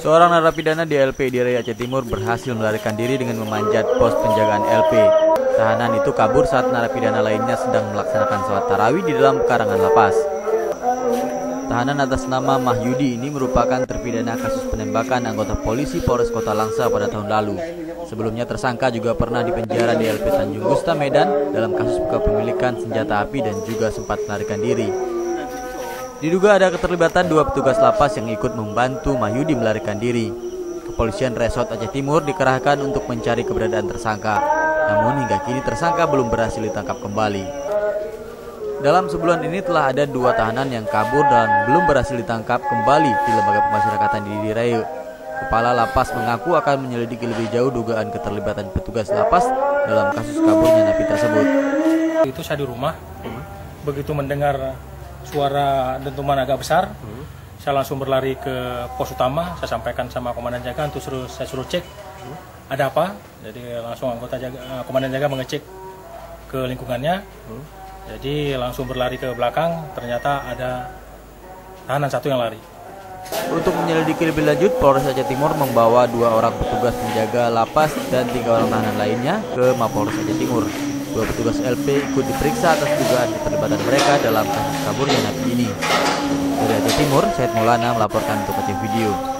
Seorang narapidana di LP di Rai Aceh Timur berhasil melarikan diri dengan memanjat pos penjagaan LP. Tahanan itu kabur saat narapidana lainnya sedang melaksanakan sholat tarawih di dalam pekarangan lapas. Tahanan atas nama Mahyudi ini merupakan terpidana kasus penembakan anggota polisi Polres Kota Langsa pada tahun lalu. Sebelumnya tersangka juga pernah dipenjara di LP Tanjung Gusta, Medan dalam kasus kepemilikan senjata api dan juga sempat melarikan diri. Diduga ada keterlibatan dua petugas lapas yang ikut membantu Mahyudi melarikan diri. Kepolisian Resort Aceh Timur dikerahkan untuk mencari keberadaan tersangka. Namun hingga kini tersangka belum berhasil ditangkap kembali. Dalam sebulan ini telah ada dua tahanan yang kabur dan belum berhasil ditangkap kembali di Lembaga Pemasyarakatan di Dirayu. Kepala lapas mengaku akan menyelidiki lebih jauh dugaan keterlibatan petugas lapas dalam kasus kaburnya napi tersebut. Itu saya di rumah, begitu mendengar suara dentuman agak besar, saya langsung berlari ke pos utama. Saya sampaikan sama komandan jaga untuk saya suruh cek ada apa. Jadi langsung anggota jaga, komandan jaga mengecek ke lingkungannya. Jadi langsung berlari ke belakang, ternyata ada tahanan satu yang lari. Untuk menyelidiki lebih lanjut, Polres Aceh Timur membawa 2 orang petugas penjaga lapas dan 3 orang tahanan lainnya ke Mapolres Aceh Timur. 2 petugas LP ikut diperiksa atas dugaan keterlibatan mereka dalam kasus kaburnya napi ini. Dari Aceh Timur, Said Maulana melaporkan untuk Aceh Video.